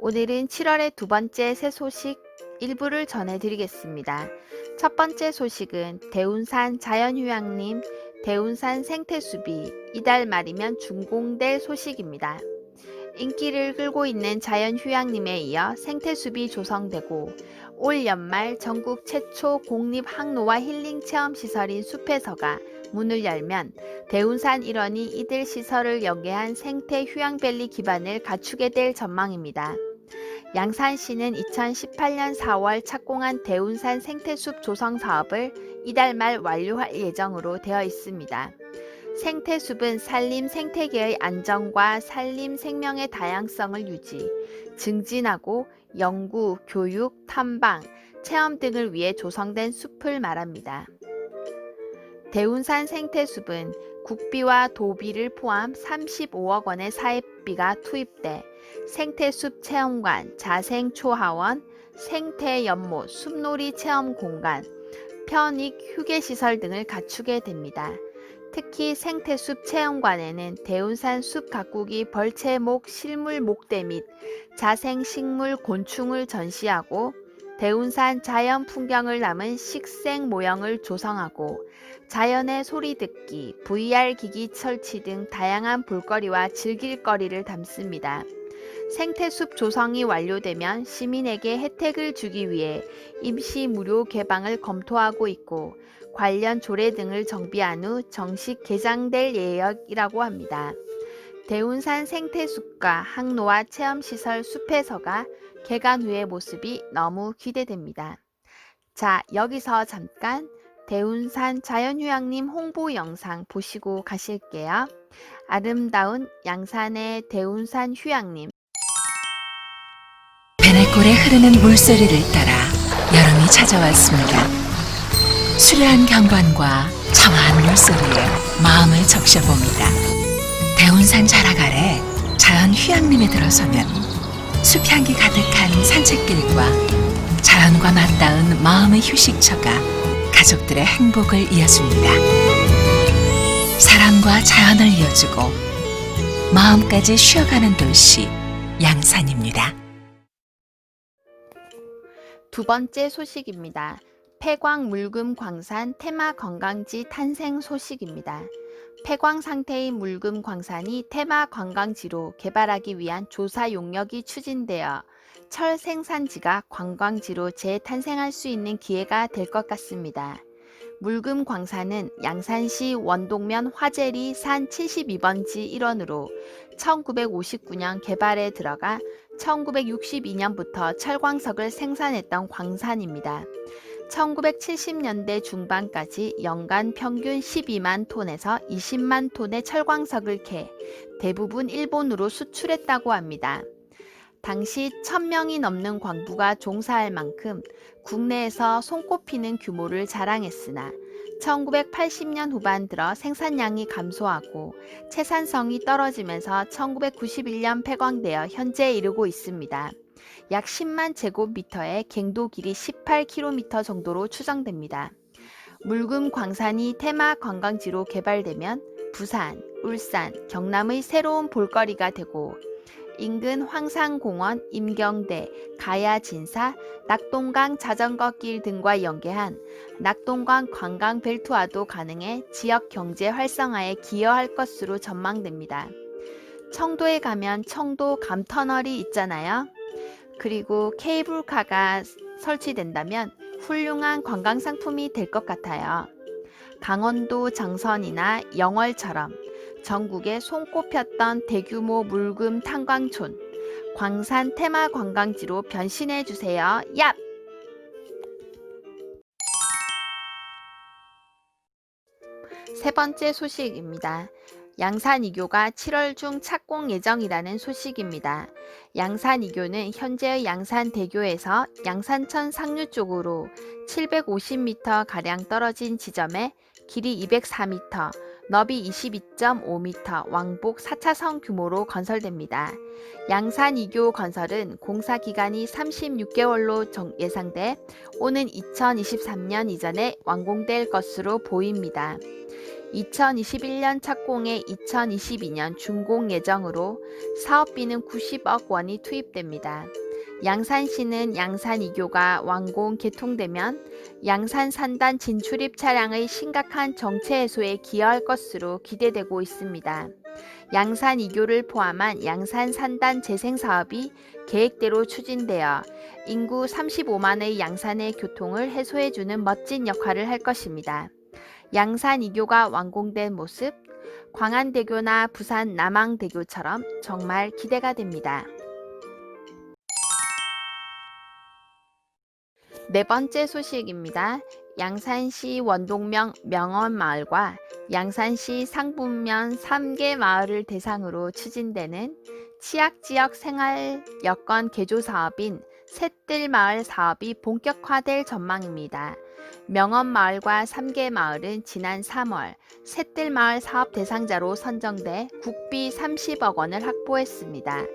오늘은 7월의 두 번째 새 소식 일부를 전해드리겠습니다. 첫 번째 소식은 대운산 자연휴양림, 대운산 생태숲이 이달 말이면 준공될 소식입니다. 인기를 끌고 있는 자연휴양림에 이어 생태숲이 조성되고 올 연말 전국 최초 공립학로와 힐링체험시설인 숲에서가 문을 열면 대운산 일원이 이들 시설을 연계한 생태휴양밸리 기반을 갖추게 될 전망입니다. 양산시는 2018년 4월 착공한 대운산 생태숲 조성 사업을 이달 말 완료할 예정으로 되어 있습니다. 생태숲은 산림 생태계의 안정과 산림 생명의 다양성을 유지, 증진하고 연구, 교육, 탐방, 체험 등을 위해 조성된 숲을 말합니다. 대운산 생태숲은 국비와 도비를 포함 35억 원의 사업비가 투입돼 생태숲 체험관, 자생초하원, 생태연못, 숲놀이 체험 공간, 편익 휴게시설 등을 갖추게 됩니다. 특히 생태숲 체험관에는 대운산 숲 가꾸기 벌채목 실물 목대 및 자생식물 곤충을 전시하고 대운산 자연 풍경을 담은 식생 모형을 조성하고 자연의 소리 듣기, VR 기기 설치 등 다양한 볼거리와 즐길거리를 담습니다. 생태숲 조성이 완료되면 시민에게 혜택을 주기 위해 임시 무료 개방을 검토하고 있고 관련 조례 등을 정비한 후 정식 개장될 예정이라고 합니다. 대운산 생태숲과 항로와 체험시설 숲에서가 개관 후의 모습이 너무 기대됩니다. 자, 여기서 잠깐 대운산 자연휴양림 홍보 영상 보시고 가실게요. 아름다운 양산의 대운산 휴양림. 배냇골에 흐르는 물소리를 따라 여름이 찾아왔습니다. 수려한 경관과 청아한 물소리에 마음을 적셔봅니다. 대운산 자락 아래 자연 휴양림에 들어서면 숲향기 가득한 산책길과 자연과 맞닿은 마음의 휴식처가 가족들의 행복을 이어줍니다. 사랑과 자연을 이어주고 마음까지 쉬어가는 도시 양산입니다. 두 번째 소식입니다. 폐광 물금 광산 테마 관광지 탄생 소식입니다. 폐광 상태의 물금 광산이 테마 관광지로 개발하기 위한 조사 용역이 추진되어 철 생산지가 관광지로 재탄생할 수 있는 기회가 될 것 같습니다. 물금 광산은 양산시 원동면 화재리 산 72번지 일원으로 1959년 개발에 들어가 1962년부터 철광석을 생산했던 광산입니다. 1970년대 중반까지 연간 평균 12만 톤에서 20만 톤의 철광석을 캐 대부분 일본으로 수출했다고 합니다. 당시 1000명이 넘는 광부가 종사할 만큼 국내에서 손꼽히는 규모를 자랑했으나 1980년 후반 들어 생산량이 감소하고 채산성이 떨어지면서 1991년 폐광되어 현재에 이르고 있습니다. 약 10만 제곱미터의 갱도 길이 18km 정도로 추정됩니다. 물금 광산이 테마 관광지로 개발되면 부산, 울산, 경남의 새로운 볼거리가 되고 인근 황산공원, 임경대, 가야진사, 낙동강 자전거길 등과 연계한 낙동강 관광벨트화도 가능해 지역 경제 활성화에 기여할 것으로 전망됩니다. 청도에 가면 청도 감터널이 있잖아요. 그리고 케이블카가 설치된다면 훌륭한 관광상품이 될 것 같아요. 강원도 정선이나 영월처럼 전국에 손꼽혔던 대규모 물금 탄광촌, 광산 테마 관광지로 변신해 주세요. 얍! 세 번째 소식입니다. 양산 2교가 7월 중 착공 예정이라는 소식입니다. 양산 2교는 현재의 양산대교에서 양산천 상류 쪽으로 750m가량 떨어진 지점에 길이 204m, 너비 22.5m, 왕복 4차선 규모로 건설됩니다. 양산 2교 건설은 공사 기간이 36개월로 예상돼 오는 2023년 이전에 완공될 것으로 보입니다. 2021년 착공에 2022년 준공 예정으로 사업비는 90억 원이 투입됩니다. 양산시는 양산 2교가 완공 개통되면 양산 산단 진출입 차량의 심각한 정체 해소에 기여할 것으로 기대되고 있습니다. 양산 2교를 포함한 양산 산단 재생 사업이 계획대로 추진되어 인구 35만의 양산의 교통을 해소해주는 멋진 역할을 할 것입니다. 양산 2교가 완공된 모습, 광안대교나 부산 남항대교처럼 정말 기대가 됩니다. 네 번째 소식입니다. 양산시 원동면 명언마을과 양산시 상분면 3개 마을을 대상으로 추진되는 취약지역 생활 여건 개조 사업인 샛들마을 사업이 본격화될 전망입니다. 명언마을과 3개 마을은 지난 3월 샛들마을 사업 대상자로 선정돼 국비 30억 원을 확보했습니다.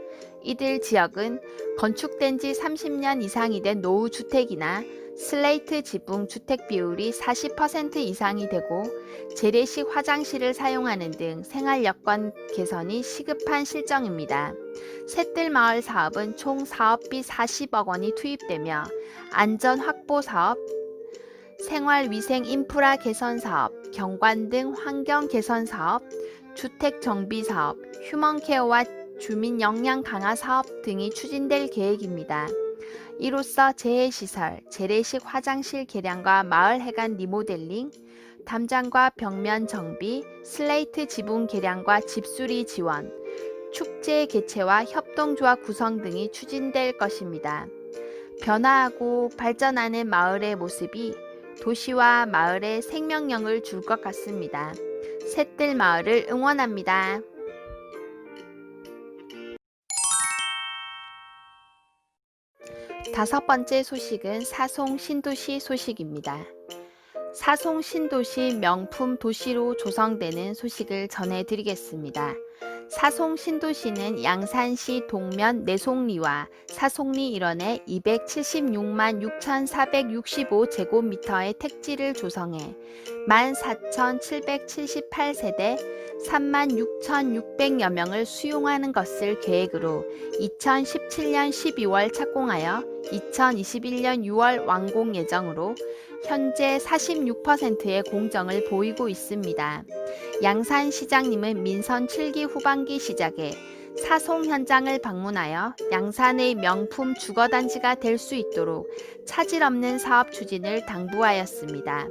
이들 지역은 건축된 지 30년 이상이 된 노후주택이나 슬레이트 지붕 주택 비율이 40% 이상이 되고 재래식 화장실을 사용하는 등 생활 여건 개선이 시급한 실정입니다. 샛들마을 사업은 총 사업비 40억 원이 투입되며 안전 확보 사업, 생활위생 인프라 개선 사업, 경관 등 환경 개선 사업, 주택 정비 사업, 휴먼케어와 주민 역량 강화 사업 등이 추진될 계획입니다. 이로써 재해시설, 재래식 화장실 개량과 마을 해관 리모델링, 담장과 벽면 정비, 슬레이트 지붕 개량과 집수리 지원, 축제 개최와 협동조합 구성 등이 추진될 것입니다. 변화하고 발전하는 마을의 모습이 도시와 마을에 생명력을 줄 것 같습니다. 샛들마을을 응원합니다. 다섯 번째 소식은 사송 신도시 소식입니다. 사송 신도시 명품 도시로 조성되는 소식을 전해드리겠습니다. 사송 신도시는 양산시 동면 내송리와 사송리 일원의 276만 6,465제곱미터의 택지를 조성해 14,778세대 36,600여 명을 수용하는 것을 계획으로 2017년 12월 착공하여 2021년 6월 완공 예정으로 현재 46%의 공정을 보이고 있습니다. 양산시장님은 민선 7기 후반기 시작에 사송 현장을 방문하여 양산의 명품 주거단지가 될 수 있도록 차질 없는 사업 추진을 당부하였습니다.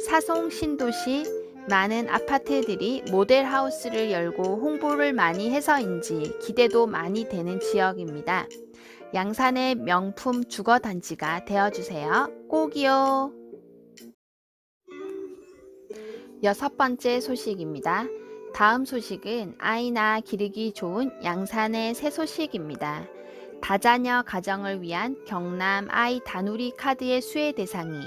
사송 신도시 많은 아파트들이 모델하우스를 열고 홍보를 많이 해서인지 기대도 많이 되는 지역입니다. 양산의 명품 주거단지가 되어주세요. 꼭이요. 여섯 번째 소식입니다. 다음 소식은 아이나 기르기 좋은 양산의 새 소식입니다. 다자녀 가정을 위한 경남 아이 다누리 카드의 수혜 대상이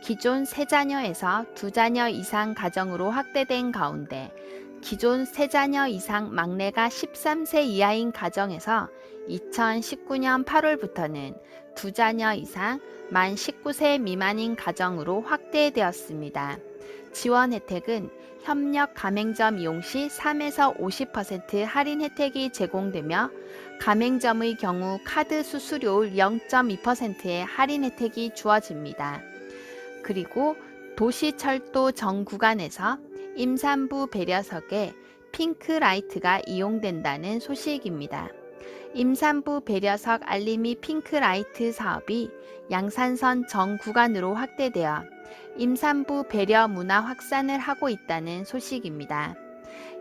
기존 3자녀에서 2자녀 이상 가정으로 확대된 가운데 기존 3자녀 이상 막내가 13세 이하인 가정에서 2019년 8월부터는 2자녀 이상 만 19세 미만인 가정으로 확대되었습니다. 지원 혜택은 협력 가맹점 이용 시 3에서 50% 할인 혜택이 제공되며 가맹점의 경우 카드 수수료율 0.2%의 할인 혜택이 주어집니다. 그리고 도시철도 정 구간에서 임산부 배려석에 핑크라이트가 이용된다는 소식입니다. 임산부 배려석 알림이 핑크라이트 사업이 양산선 정 구간으로 확대되어 임산부 배려 문화 확산을 하고 있다는 소식입니다.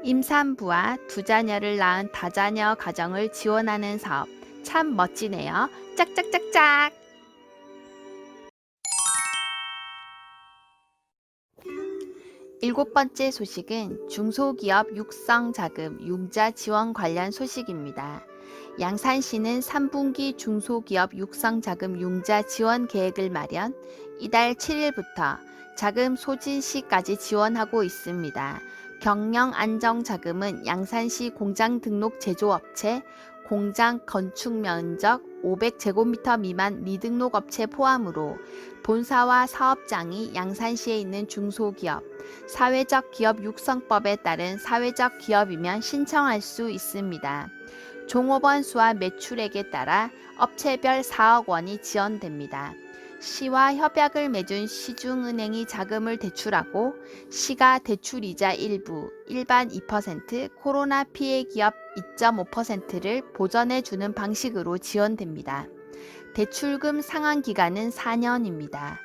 임산부와 2자녀를 낳은 다자녀 가정을 지원하는 사업 참 멋지네요. 짝짝짝짝! 일곱 번째 소식은 중소기업 육성자금 융자 지원 관련 소식입니다. 양산시는 3분기 중소기업 육성자금 융자 지원 계획을 마련, 이달 7일부터 자금 소진 시까지 지원하고 있습니다. 경영안정자금은 양산시 공장 등록 제조업체, 공장 건축 면적 500제곱미터 미만 미등록 업체 포함으로 본사와 사업장이 양산시에 있는 중소기업, 사회적 기업 육성법에 따른 사회적 기업이면 신청할 수 있습니다. 종업원 수와 매출액에 따라 업체별 4억 원이 지원됩니다. 시와 협약을 맺은 시중은행이 자금을 대출하고 시가 대출이자 일부, 일반 2%, 코로나 피해 기업 2.5%를 보전해 주는 방식으로 지원됩니다. 대출금 상환 기간은 4년입니다.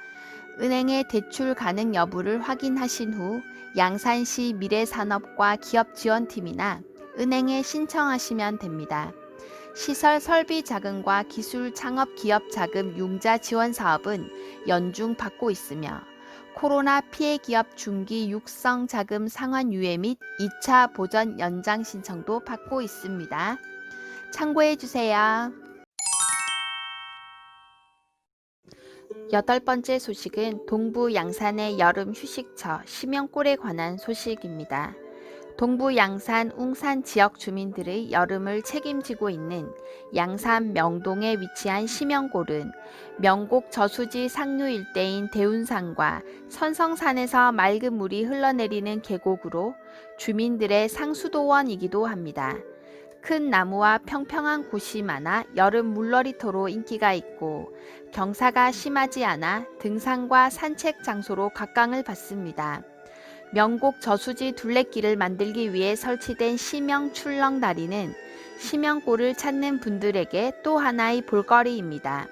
은행의 대출 가능 여부를 확인하신 후 양산시 미래산업과 기업지원팀이나 은행에 신청하시면 됩니다. 시설 설비 자금과 기술 창업 기업 자금 융자 지원 사업은 연중 받고 있으며 코로나 피해 기업 중기 육성 자금 상환 유예 및 2차 보전 연장 신청도 받고 있습니다. 참고해 주세요. 8번째 소식은 동부 양산의 여름 휴식처 심영골에 관한 소식입니다. 동부 양산 웅산 지역 주민들의 여름을 책임지고 있는 양산 명동에 위치한 심영골은 명곡 저수지 상류 일대인 대운산과 선성산에서 맑은 물이 흘러내리는 계곡으로 주민들의 상수도원이기도 합니다. 큰 나무와 평평한 곳이 많아 여름 물놀이터로 인기가 있고 경사가 심하지 않아 등산과 산책 장소로 각광을 받습니다. 명곡 저수지 둘레길을 만들기 위해 설치된 심영 출렁다리는 심영골을 찾는 분들에게 또 하나의 볼거리입니다.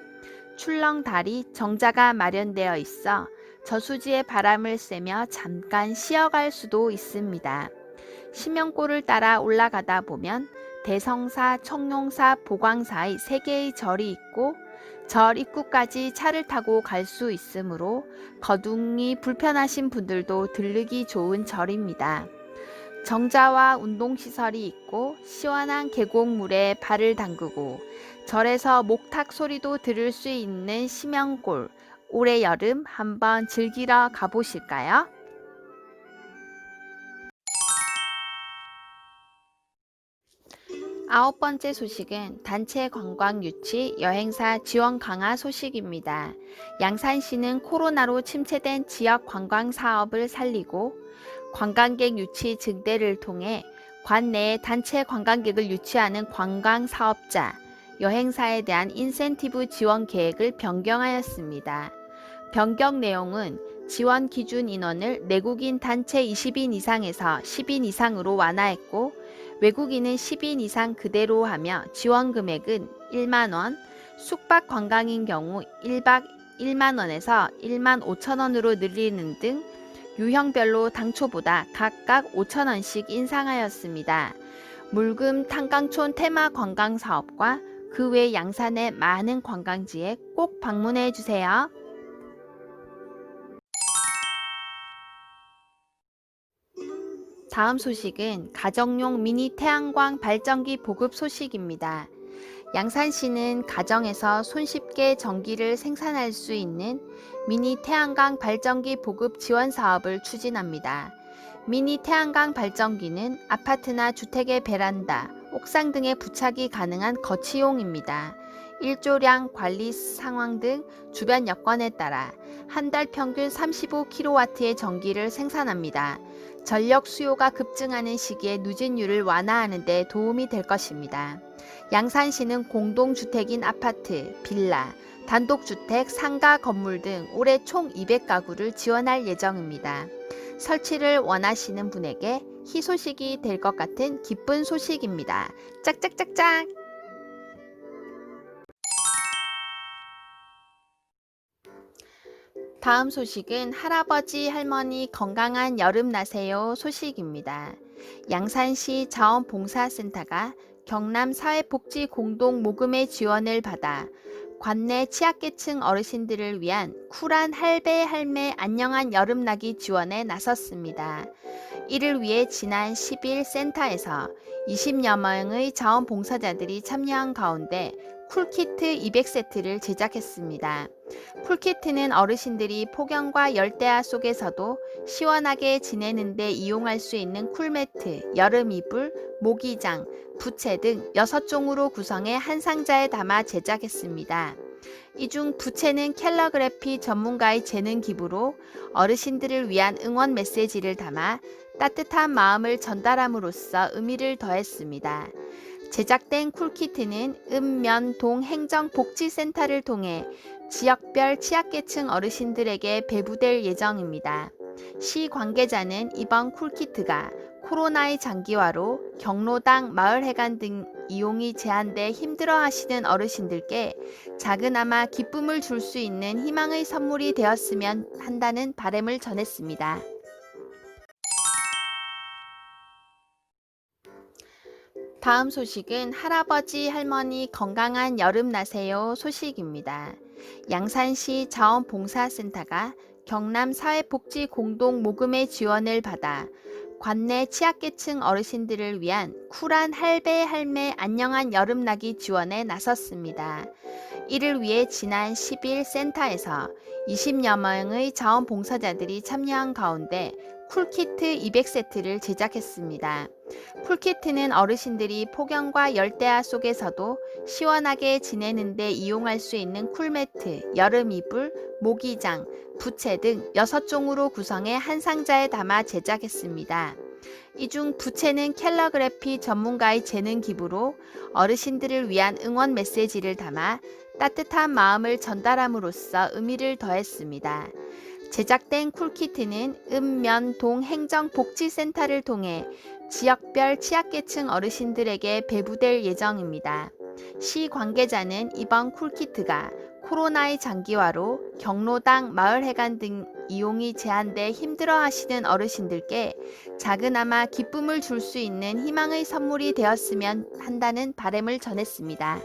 출렁다리 정자가 마련되어 있어 저수지의 바람을 쐬며 잠깐 쉬어갈 수도 있습니다. 심영골을 따라 올라가다 보면 대성사, 청룡사, 보광사의 3개의 절이 있고 절 입구까지 차를 타고 갈 수 있으므로 거둥이 불편하신 분들도 들르기 좋은 절입니다. 정자와 운동시설이 있고 시원한 계곡물에 발을 담그고 절에서 목탁 소리도 들을 수 있는 심영골, 올해 여름 한번 즐기러 가보실까요? 9번째 소식은 단체 관광 유치 여행사 지원 강화 소식입니다. 양산시는 코로나로 침체된 지역 관광 사업을 살리고 관광객 유치 증대를 통해 관 내에 단체 관광객을 유치하는 관광 사업자, 여행사에 대한 인센티브 지원 계획을 변경하였습니다. 변경 내용은 지원 기준 인원을 내국인 단체 20인 이상에서 10인 이상으로 완화했고 외국인은 10인 이상 그대로 하며 지원 금액은 1만원, 숙박 관광인 경우 1박 1만원에서 1만 5천원으로 늘리는 등 유형별로 당초보다 각각 5천원씩 인상하였습니다. 물금 탄강촌 테마 관광 사업과 그 외 양산의 많은 관광지에 꼭 방문해 주세요. 다음 소식은 가정용 미니 태양광 발전기 보급 소식입니다. 양산시는 가정에서 손쉽게 전기를 생산할 수 있는 미니 태양광 발전기 보급 지원 사업을 추진합니다. 미니 태양광 발전기는 아파트나 주택의 베란다, 옥상 등에 부착이 가능한 거치용입니다. 일조량, 관리 상황 등 주변 여건에 따라 한 달 평균 35kW의 전기를 생산합니다. 전력 수요가 급증하는 시기에 누진율을 완화하는 데 도움이 될 것입니다. 양산시는 공동주택인 아파트, 빌라, 단독주택, 상가 건물 등 올해 총 200가구를 지원할 예정입니다. 설치를 원하시는 분에게 희소식이 될 것 같은 기쁜 소식입니다. 짝짝짝짝! 다음 소식은 할아버지 할머니 건강한 여름 나세요 소식입니다. 양산시 자원봉사센터가 경남사회복지공동모금의 지원을 받아 관내 취약계층 어르신들을 위한 쿨한 할배 할매 안녕한 여름나기 지원에 나섰습니다. 이를 위해 지난 10일 센터에서 20여 명의 자원봉사자들이 참여한 가운데 쿨키트 200세트를 제작했습니다. 쿨키트는 어르신들이 폭염과 열대야 속에서도 시원하게 지내는 데 이용할 수 있는 쿨매트, 여름 이불, 모기장, 부채 등 6종으로 구성해 한 상자에 담아 제작했습니다. 이 중 부채는 캘러그래피 전문가의 재능 기부로 어르신들을 위한 응원 메시지를 담아 따뜻한 마음을 전달함으로써 의미를 더했습니다. 제작된 쿨키트는 읍면동 행정복지센터를 통해 지역별 취약계층 어르신들에게 배부될 예정입니다. 시 관계자는 이번 쿨키트가 코로나의 장기화로 경로당, 마을회관 등 이용이 제한돼 힘들어하시는 어르신들께 작은아마 기쁨을 줄 수 있는 희망의 선물이 되었으면 한다는 바람을 전했습니다. 다음 소식은 할아버지 할머니 건강한 여름 나세요 소식입니다. 양산시 자원봉사센터가 경남사회복지공동모금의 지원을 받아 관내 취약계층 어르신들을 위한 쿨한 할배 할매 안녕한 여름나기 지원에 나섰습니다. 이를 위해 지난 10일 센터에서 20여 명의 자원봉사자들이 참여한 가운데 쿨키트 200세트를 제작했습니다. 쿨키트는 어르신들이 폭염과 열대야 속에서도 시원하게 지내는 데 이용할 수 있는 쿨매트, 여름 이불, 모기장, 부채 등 6종으로 구성해 한 상자에 담아 제작했습니다. 이 중 부채는 캘러그래피 전문가의 재능 기부로 어르신들을 위한 응원 메시지를 담아 따뜻한 마음을 전달함으로써 의미를 더했습니다. 제작된 쿨키트는 읍면동 행정복지센터를 통해 지역별 취약계층 어르신들에게 배부될 예정입니다. 시 관계자는 이번 쿨키트가 코로나의 장기화로 경로당, 마을회관 등 이용이 제한돼 힘들어하시는 어르신들께 작은아마 기쁨을 줄 수 있는 희망의 선물이 되었으면 한다는 바람을 전했습니다.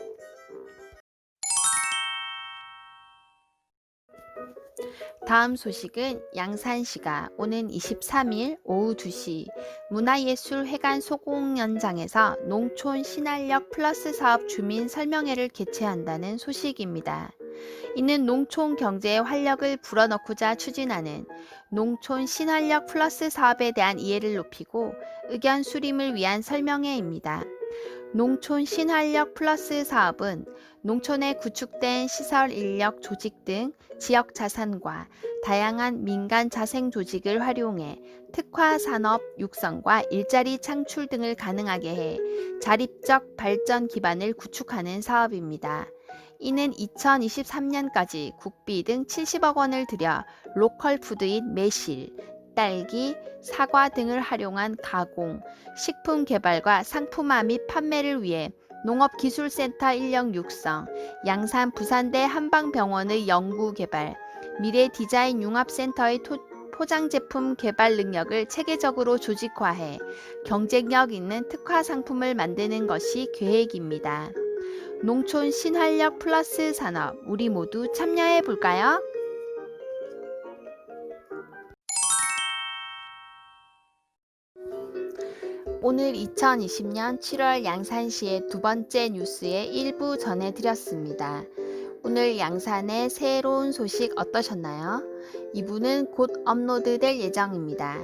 다음 소식은 양산시가 오는 23일 오후 2시 문화예술회관 소공연장에서 농촌 신활력 플러스 사업 주민 설명회를 개최한다는 소식입니다. 이는 농촌 경제의 활력을 불어넣고자 추진하는 농촌 신활력 플러스 사업에 대한 이해를 높이고 의견 수렴을 위한 설명회입니다. 농촌 신활력 플러스 사업은 농촌에 구축된 시설 인력 조직 등 지역 자산과 다양한 민간 자생 조직을 활용해 특화 산업 육성과 일자리 창출 등을 가능하게 해 자립적 발전 기반을 구축하는 사업입니다. 이는 2023년까지 국비 등 70억 원을 들여 로컬 푸드인 매실, 딸기, 사과 등을 활용한 가공, 식품 개발과 상품화 및 판매를 위해 농업기술센터 인력 육성, 양산 부산대 한방병원의 연구개발, 미래디자인 융합센터의 포장제품 개발 능력을 체계적으로 조직화해 경쟁력 있는 특화 상품을 만드는 것이 계획입니다. 농촌 신활력 플러스 산업, 우리 모두 참여해 볼까요? 오늘 2020년 7월 양산시의 두 번째 뉴스의 일부 전해드렸습니다. 오늘 양산의 새로운 소식 어떠셨나요? 2부는 곧 업로드될 예정입니다.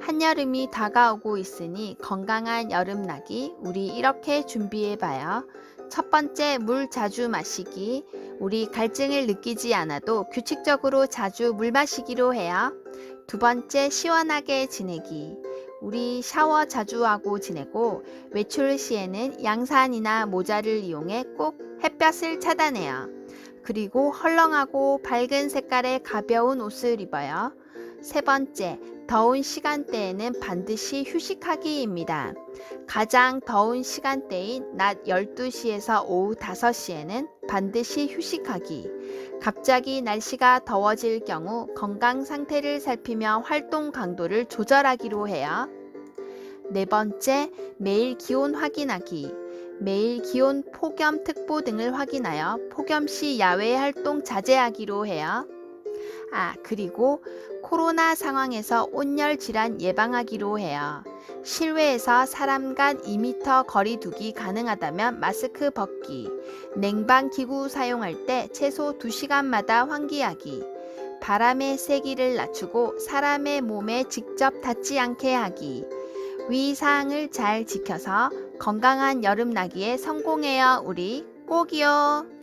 한여름이 다가오고 있으니 건강한 여름나기 우리 이렇게 준비해봐요. 첫 번째, 물 자주 마시기. 우리 갈증을 느끼지 않아도 규칙적으로 자주 물 마시기로 해요. 두 번째, 시원하게 지내기. 우리 샤워 자주 하고 지내고 외출 시에는 양산이나 모자를 이용해 꼭 햇볕을 차단해요. 그리고 헐렁하고 밝은 색깔의 가벼운 옷을 입어요. 세 번째, 더운 시간대에는 반드시 휴식하기입니다. 가장 더운 시간대인 낮 12시에서 오후 5시에는 반드시 휴식하기. 갑자기 날씨가 더워질 경우 건강 상태를 살피며 활동 강도를 조절하기로 해요. 네 번째, 매일 기온 확인하기. 매일 기온 폭염특보 등을 확인하여 폭염 시 야외 활동 자제하기로 해요. 그리고 코로나 상황에서 온열 질환 예방하기로 해요. 실외에서 사람 간 2m 거리 두기 가능하다면 마스크 벗기, 냉방기구 사용할 때 최소 2시간마다 환기하기, 바람의 세기를 낮추고 사람의 몸에 직접 닿지 않게 하기, 위 사항을 잘 지켜서 건강한 여름나기에 성공해요. 우리 꼭이요.